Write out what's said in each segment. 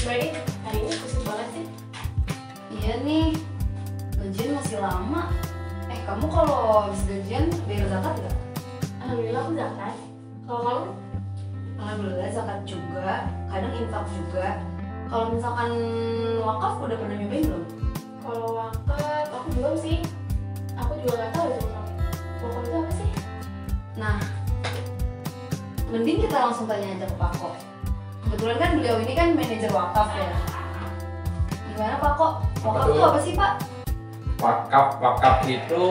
Coy, hari ini kusut banget sih. Iya nih, gajian masih lama. Kamu kalau habis gajian bayar zakat nggak? Alhamdulillah aku zakat. Kalau kamu? Alhamdulillah zakat juga, kadang infak juga. Kalau misalkan wakaf udah pernah nyobain belum? Kalau wakaf, aku belum sih. Aku juga nggak tahu itu wakaf. Wakaf itu apa sih? Nah, mending kita langsung tanya aja ke Pak Kok. Kebetulan kan beliau ini kan manajer wakaf ya. Gimana Pak Kok? Wakaf itu apa sih Pak? Wakaf itu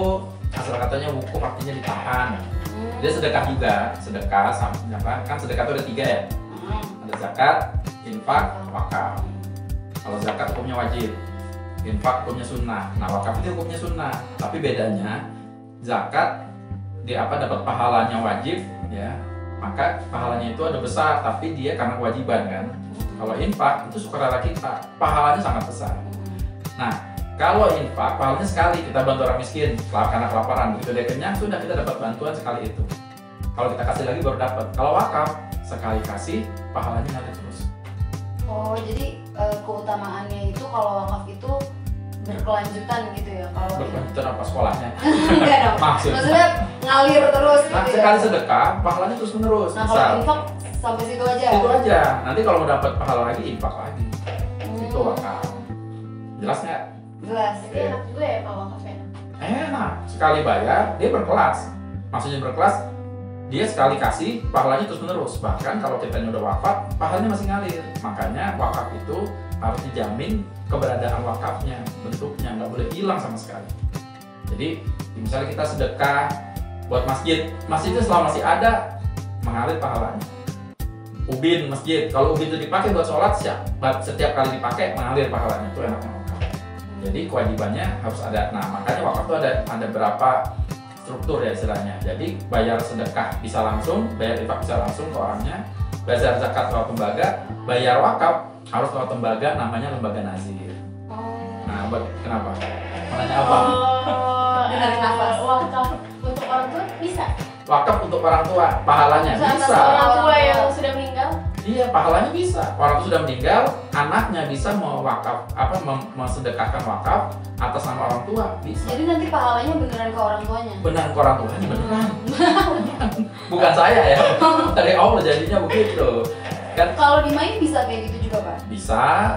asal katanya wukuf artinya ditahan. Dia sedekah juga, sedekah sama apa? Kan sedekah itu ada 3 ya. Ada zakat, infak, wakaf. Kalau zakat hukumnya wajib, infak hukumnya sunnah. Nah wakaf itu hukumnya sunnah, tapi bedanya zakat dapat pahalanya wajib ya, maka pahalanya itu ada besar, tapi dia karena kewajiban kan. Kalau infak itu sukarela kita, pahalanya sangat besar. Nah kalau infak pahalanya sekali, kita bantu orang miskin karena kelaparan, begitu dia kenyang sudah kita dapat bantuan sekali itu. Kalau kita kasih lagi baru dapat. Kalau wakaf sekali kasih pahalanya ngalir terus. Oh jadi keutamaannya itu kalau wakaf itu berkelanjutan gitu ya? Kalau Berkelanjutan apa sekolahnya? enggak dong. Maksudnya ngalir terus Nah gitu sekali ya? sedekah pahalanya terus menerus. Nah kalau infak sampai situ aja? Itu aja. Nanti kalau mau dapat pahala lagi infak lagi. Itu wakaf. Jelas nggak? Jelas. Jadi enak juga ya kalau wakaf enak. Enak. Sekali bayar dia berkelas. Maksudnya berkelas, dia sekali kasih pahalanya terus menerus. Bahkan kalau kita udah wafat pahalanya masih ngalir. Makanya wakaf itu harus dijamin keberadaan wakafnya, bentuknya nggak boleh hilang sama sekali. Jadi misalnya kita sedekah buat masjid, masjidnya selama masih ada mengalir pahalanya. Ubin masjid, kalau ubin itu dipakai buat sholat, setiap kali dipakai mengalir pahalanya, itu enaknya wakaf. Jadi kewajibannya harus ada. Nah makanya wakaf itu ada berapa struktur ya istilahnya. Jadi bayar sedekah bisa langsung, bayar infak bisa langsung ke orangnya, bayar zakat lewat lembaga, bayar wakaf harus lewat lembaga namanya lembaga nazir. Nah kenapa? Mau nanya apa? Menarik nafas. Wakaf untuk orang tua bisa? Wakaf untuk orang tua, pahalanya bisa. Orang tua yang sudah meninggal? Iya, pahalanya bisa. Orang tua sudah meninggal, anaknya bisa memsedekahkan wakaf atas nama orang tua, bisa. Jadi nanti pahalanya beneran ke orang tuanya? Beneran ke orang tuanya, beneran. Bukan saya ya, dari Allah jadinya begitu. Kan Kalau di main bisa kayak gitu juga Pak? bisa,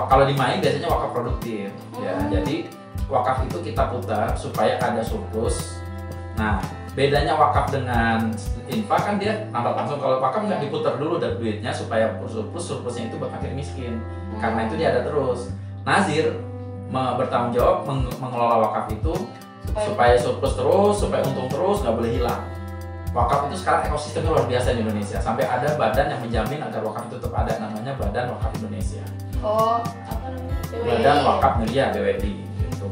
kalau di main biasanya wakaf produktif ya. Jadi wakaf itu kita putar supaya ada surplus. Nah bedanya wakaf dengan infak kan dia nambah langsung. Kalau wakaf nggak diputar dulu dari duitnya supaya surplusnya itu buat fakir miskin. Karena itu dia ada terus. Nazir bertanggung jawab mengelola wakaf itu supaya surplus terus, supaya untung terus, nggak boleh hilang. Wakaf itu sekarang ekosistemnya luar biasa di Indonesia. Sampai ada badan yang menjamin agar wakaf itu tetap ada, namanya Badan Wakaf Indonesia. Oh, Apa namanya? Badan Wakaf Mulia BWI gitu.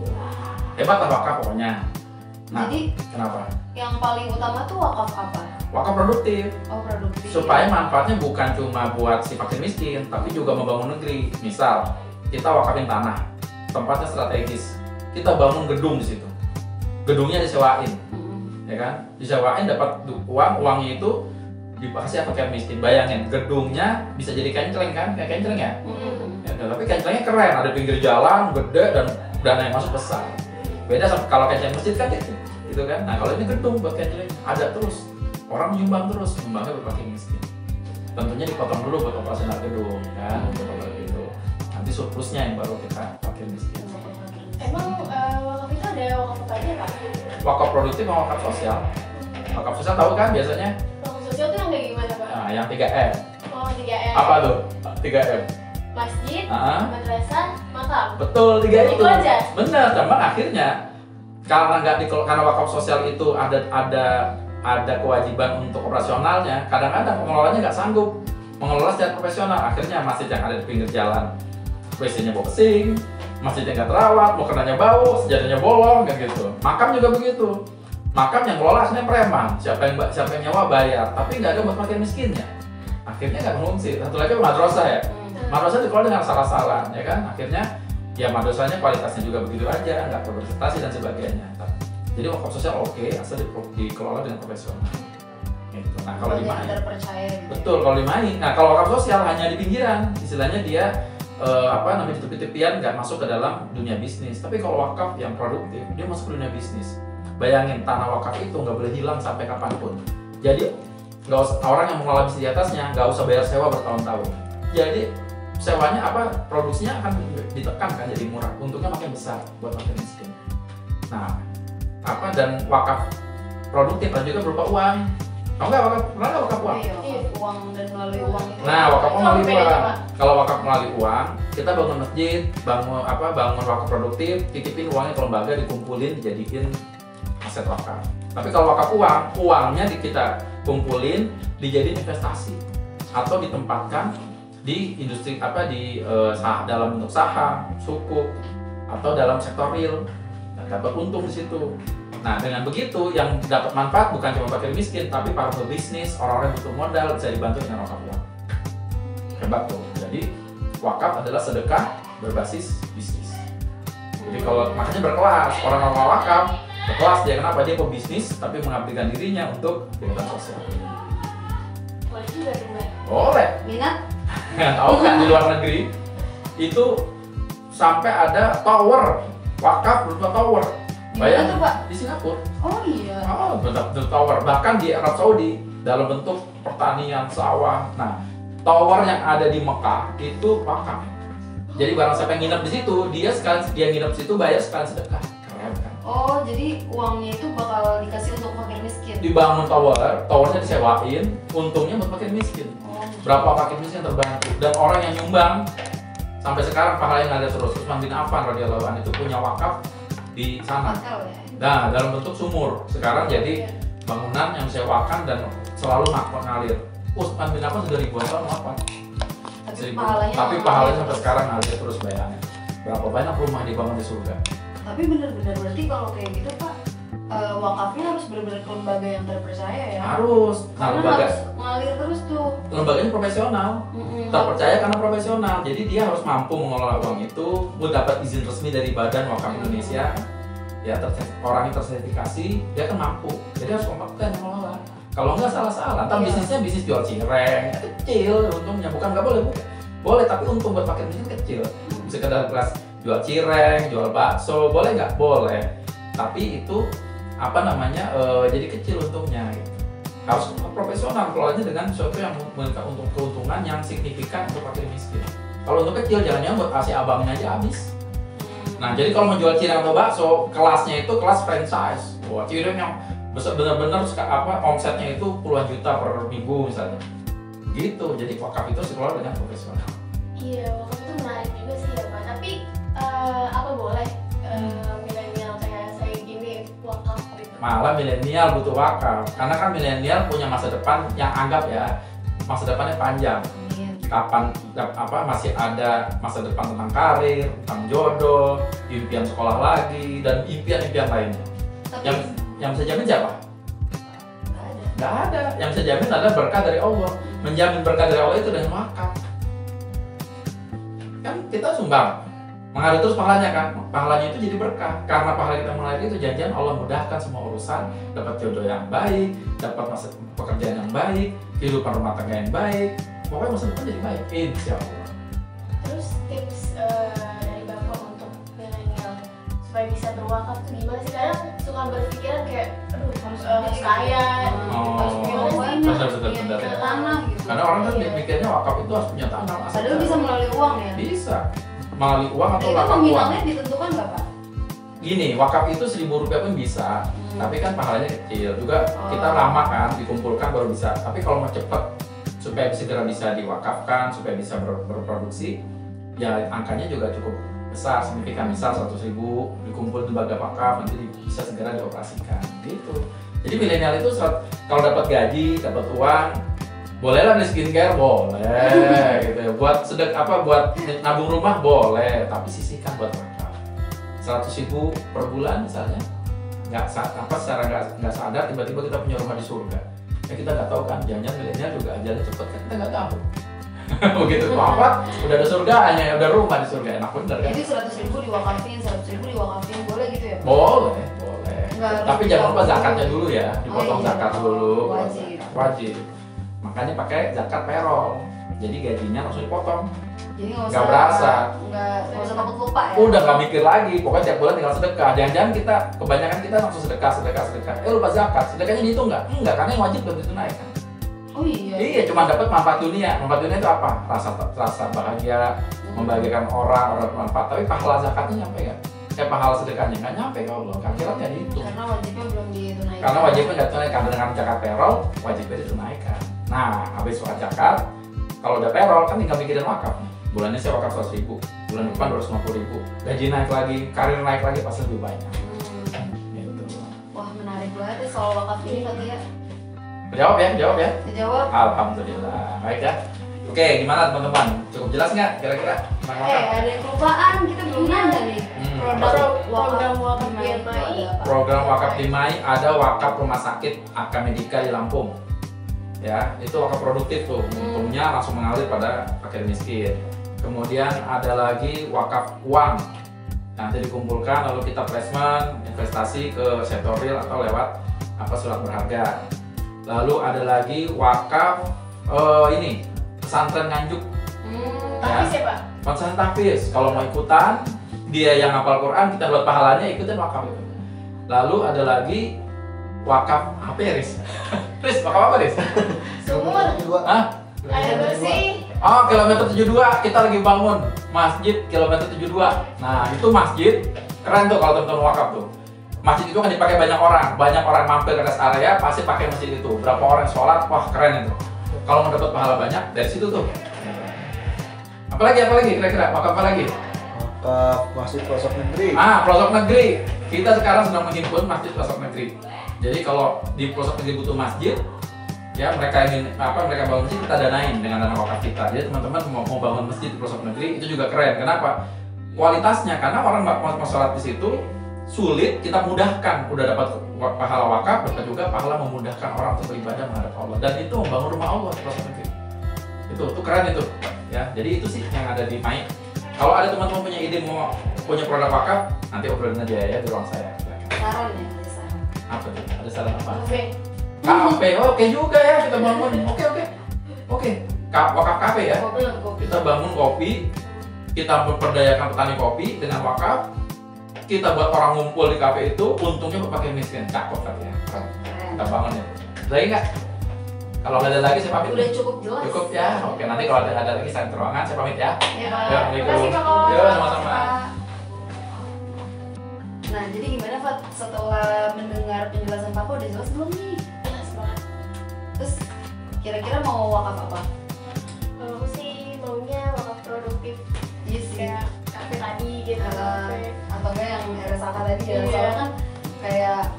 Hebat lah wakaf pokoknya. Nah, jadi kenapa? yang paling utama tuh wakaf apa? Wakaf produktif. Oh produktif. Supaya manfaatnya bukan cuma buat si fakir miskin, tapi juga membangun negeri. Misal, kita wakafin tanah, tempatnya strategis. Kita bangun gedung di situ. Gedungnya disewain. Ya kan, disewain dapat uangnya itu dikasih fakir miskin. Bayangin, gedungnya bisa jadi kenceleng kan, kayak kenceleng ya? Ya, tapi kencelengnya keren, ada pinggir jalan, gede dan dana yang masuk besar. Beda sama kalau kenceleng masjid kan gitu kan. Nah kalau ini gedung buat kenceleng ada terus, orang nyumbang terus, nyumbangnya buat fakir miskin. Tentunya dipotong dulu buat operasional gedung kan, buat gitu. Nanti surplusnya yang baru kita fakir miskin. Emang wakaf itu ada wakaf apa aja Pak? Wakaf produktif sama wakaf sosial. Wakaf sosial tahu kan biasanya? Wakaf sosial itu yang kayak gimana Pak? Nah, yang 3M. Oh 3M. Apa tuh? 3M. Masjid, Ah. madrasah, makam. Betul, 3 itu. Itu aja? Benar, cuman akhirnya karena wakaf sosial itu ada kewajiban untuk operasionalnya, kadang-kadang pengelolanya nggak sanggup mengelola secara profesional. Akhirnya masjid yang ada di pinggir jalan, WC-nya bau pesing, masjidnya nggak terawat, mukenanya bau, sejadahnya bolong, kayak gitu. Makam juga begitu. Makam yang kelola akhirnya preman, siapa yang nyawa bayar, tapi nggak ada buat fakir miskinnya. Akhirnya nggak mengungsi. Satu lagi madrasah ya. Madrasah dikelola dengan salah-salah, ya kan? Akhirnya ya madrasahnya kualitasnya juga begitu aja, nggak berprestasi dan sebagainya. Jadi wakaf sosial oke, asal dikelola dengan profesional. Gitu. Nah kalau di main, terpercaya gitu. betul kalau di main. Nah kalau wakaf sosial hanya di pinggiran, istilahnya dia namanya di tepi-tepian nggak masuk ke dalam dunia bisnis. Tapi kalau wakaf yang produktif, dia masuk ke dunia bisnis. Bayangin tanah wakaf itu nggak boleh hilang sampai kapanpun. Jadi nggak usah, orang yang mengelola bisnis di atasnya nggak usah bayar sewa bertahun-tahun. Jadi sewanya produksinya akan ditekan kan jadi murah, untungnya makin besar buat makin miskin. Nah, dan wakaf produktif dan juga berupa uang. Tahu nggak wakaf? Pernah nggak wakaf uang? Iya, uang dan melalui uang itu. Nah, wakaf melalui bedanya, uang. Pak? Kalau wakaf melalui uang, kita bangun masjid, bangun wakaf produktif, titipin uangnya ke lembaga, dikumpulin, dijadiin aset wakaf. Tapi kalau wakaf uangnya kita kumpulin, dijadiin investasi atau ditempatkan di industri dalam bentuk saham, sukuk, atau dalam sektor real, dan dapat untung di situ. Nah, dengan begitu yang dapat manfaat bukan cuma fakir miskin, tapi para pebisnis, orang-orang yang butuh modal bisa dibantu dengan wakaf uang. Hebat tuh. Jadi wakaf adalah sedekah berbasis bisnis. Jadi kalau makanya berkelas, orang-orang wakaf berkelas dia kenapa? Dia pebisnis tapi mengabdikan dirinya untuk kegiatan sosial. Boleh juga tuh, Mbak. Boleh. Minat? Tahu kan di luar negeri itu sampai ada tower wakaf berupa tower. Di mana tuh, Pak? Di Singapura. Oh iya. Oh, bentuk tower. Bahkan di Arab Saudi dalam bentuk pertanian sawah. Nah, tower yang ada di Mekah itu wakaf. Jadi barang siapa yang nginep di situ, dia nginep di situ bayar sekalian sedekah. Keren kan? Oh, jadi uangnya itu bakal dikasih untuk fakir miskin. Dibangun towernya disewain, untungnya buat fakir miskin. Oh. Berapa fakir miskin terbantu dan orang yang nyumbang sampai sekarang pahalanya nggak ada terus. Utsman bin Affan radhiyallahu anhu itu punya wakaf di sana. Akal ya. Nah, dalam bentuk sumur. Sekarang jadi bangunan yang disewakan dan selalu mengalir. Utsman bin Affan sudah ribuan tahun wafat. Tapi pahalanya sampai sekarang ngalir terus, bayangin. Berapa banyak rumah dibangun di surga. Tapi benar-benar berarti kalau kayak gitu, Pak, wakafnya harus benar-benar ke lembaga yang terpercaya ya. Harus. Nah, Karena lembaga harus mengalir terus tuh. lembaganya profesional. Terpercaya karena profesional. Jadi dia harus mampu mengelola uang itu, dapat izin resmi dari Badan Wakaf Indonesia. Ya, orang yang tersertifikasi, dia kan mampu. Jadi harus kompeten mengelola. Kalau nggak salah-salah, ntar bisnisnya bisnis jual cireng, kecil untungnya, bukan nggak boleh, boleh tapi untung buat paket bisnis kecil. Sekedar kelas jual cireng, jual bakso, boleh nggak? Boleh. Tapi itu jadi kecil untungnya. Gitu. Harus profesional kelolanya dengan sesuatu yang memberikan keuntungan yang signifikan untuk fakir miskin. Kalau untuk kecil jangan buat kasih abangnya aja habis. Nah, jadi kalau menjual cireng atau bakso, kelasnya itu kelas franchise. Wah, cireng yang benar-benar omsetnya itu puluhan juta per minggu misalnya. Gitu. Jadi wakaf itu dikelola dengan profesional. Iya, wakaf itu menarik juga sih ya, Pak. Tapi apa boleh milenial kayak saya gini wakaf gitu? Malah milenial butuh wakaf, karena kan milenial punya masa depan yang masa depannya panjang. Kapan masih ada masa depan tentang karir, tentang jodoh, impian sekolah lagi dan impian-impian lainnya. Tapi Yang bisa jamin siapa? nggak ada. Nggak ada. Yang bisa jamin adalah berkah dari Allah. Menjamin berkah dari Allah itu dengan wakaf. Kan kita sumbang, mengalir terus pahalanya kan. Pahalanya itu jadi berkah. Karena pahala kita mengalir itu janjian Allah mudahkan semua urusan, dapat jodoh yang baik, dapat masa pekerjaan yang baik, kehidupan rumah tangga yang baik. Pokoknya masa depan jadi baik, insya Allah. Terus tips dari Bapak untuk milenial supaya bisa berwakaf tuh gimana sih? Kadang suka berpikiran kayak, aduh harus kaya, harus punya banyak, Benar. punya tanah gitu. Karena orang kan Iya. mikirnya wakaf itu harus punya tanah. Padahal bisa melalui uang ya. Bisa melalui uang atau Itu wakaf uang. nominalnya ditentukan nggak, Pak? Gini, wakaf itu Rp1.000 pun bisa, tapi kan pahalanya kecil. Juga kita lama kan dikumpulkan baru bisa. Tapi kalau mau cepet supaya segera bisa diwakafkan, supaya bisa berproduksi, ya angkanya juga cukup besar, signifikan. Misal 100.000 dikumpul di lembaga wakaf, nanti bisa segera dioperasikan gitu. Jadi milenial itu kalau dapat gaji, dapat uang, bolehlah beli skincare, boleh gitu ya. Buat buat nabung rumah boleh, tapi sisihkan buat wakaf. 100.000 per bulan misalnya, secara nggak sadar tiba-tiba kita punya rumah di surga. Ya kita nggak tahu kan, jangan milenial juga ajalnya cepet kan, kita nggak tahu. Begitu wafat, udah ada surga, hanya udah rumah di surga, enak bener kan? Jadi 100.000 diwakafin, 100.000 diwakafin, boleh gitu ya? Boleh. Nggak harus Tapi jangan lupa dipotong. zakatnya dulu ya, dipotong iya. zakat dulu. Wajib. Wajib. Makanya pakai zakat payroll. Jadi gajinya langsung dipotong. Jadi nggak Nggak berasa. Nggak usah takut lupa ya. Udah nggak mikir lagi, pokoknya tiap bulan tinggal sedekah. Jangan-jangan kebanyakan kita langsung sedekah. Lupa zakat, sedekahnya dihitung nggak? Enggak, karena yang wajib belum ditunaikan. Oh iya. Iya, cuma dapat manfaat dunia. Manfaat dunia itu apa? Rasa bahagia, membahagiakan orang bermanfaat. Tapi pahala zakatnya nyampe nggak? Pahala sedekahnya nggak nyampe ke Allah. Akhiratnya dihitung. Karena wajibnya belum ditunaikan. Karena wajibnya nggak ditunaikan dengan zakat payroll, wajibnya ditunaikan. Nah, habis zakat, kalau udah payroll kan tinggal mikirin wakaf. Bulannya saya wakaf 100.000, bulan depan 250.000, gaji naik lagi, karir naik lagi pasti lebih banyak. Gitu. Wah, menarik banget ya soal wakaf ini Fatia. Jawab ya. Dijawab. Alhamdulillah, baik ya. Oke, gimana teman-teman? Cukup jelas nggak kira-kira? Ada yang kelupaan, kita belum nanya nih. Program wakaf di MAI. ada apa? Program wakaf di MAI ada wakaf rumah sakit Aka Medika di Lampung. Ya, itu wakaf produktif tuh, untungnya langsung mengalir pada fakir miskin. Kemudian ada lagi wakaf uang, nanti dikumpulkan lalu kita placement investasi ke sektor real atau lewat surat berharga. Lalu ada lagi wakaf ini pesantren Nganjuk. Tahfiz ya Pak? Pesantren tahfiz, kalau mau ikutan dia yang hafal Quran kita buat pahalanya ikutin wakaf itu. Lalu ada lagi wakaf apa ya Riz? Riz, wakaf apa Riz? Sumur. Hah? Air bersih. Oh, kilometer 72 kita lagi bangun masjid kilometer 72. Nah, itu masjid keren tuh kalau teman-teman wakaf tuh. Masjid itu kan dipakai banyak orang mampir ke rest area pasti pakai masjid itu. Berapa orang yang sholat, wah keren itu. Kalau mau dapat pahala banyak dari situ tuh. Apalagi kira-kira wakaf apa lagi? Wakaf masjid pelosok negeri. Pelosok negeri. Kita sekarang sedang menghimpun masjid pelosok negeri. Jadi kalau di pelosok negeri butuh masjid, ya mereka bangun masjid kita danain dengan dana wakaf kita. Jadi teman-teman mau bangun masjid di pelosok negeri itu juga keren. Kenapa? Kualitasnya karena orang mau sholat di situ sulit, kita mudahkan. Udah dapat pahala wakaf, dapat juga pahala memudahkan orang untuk beribadah menghadap Allah. Dan itu membangun rumah Allah di pelosok negeri. Itu keren itu. Ya, jadi itu sih yang ada di MAI. Kalau ada teman-teman punya ide mau punya produk wakaf, nanti obrolin aja ya di ruang saya. Saran ya, ada saran. Apa tuh? Ada saran apa? Kafe. Kafe, oke juga ya kita bangun. Oke. Wakaf kafe ya. Kita bangun kopi, kita memperdayakan petani kopi dengan wakaf. Kita buat orang ngumpul di kafe itu, untungnya berpakai miskin. Cakep kan ya. Kita bangun ya. Lagi nggak? Kalau nggak ada lagi saya pamit. Udah cukup jelas. Cukup ya. Oke, nanti kalau ada lagi saya ruangan saya pamit ya. Ya, Ya, Terima kasih Pak. Ya, sama-sama. Nah, jadi gimana Fat? Setelah mendengar penjelasan Papa udah jelas belum nih? Jelas banget. Terus kira-kira mau wakaf apa? Kalau aku sih maunya wakaf produktif. Iya sih. Kayak kafe tadi gitu. Kafe. Atau enggak yang RSAK tadi ya? Iya. Soalnya kan kayak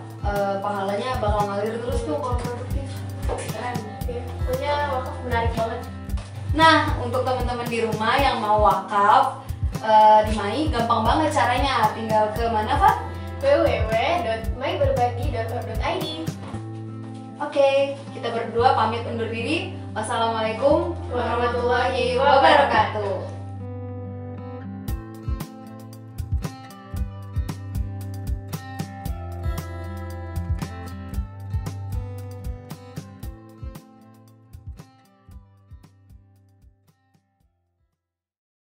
pahalanya bakal ngalir terus tuh kalau produktif. Keren. Ya. Pokoknya wakaf menarik banget. Nah, untuk teman-teman di rumah yang mau wakaf di MAI, gampang banget caranya. Tinggal ke mana, Pak? www.maiberbagi.org.id. Oke, kita berdua pamit undur diri. Wassalamualaikum warahmatullahi wabarakatuh.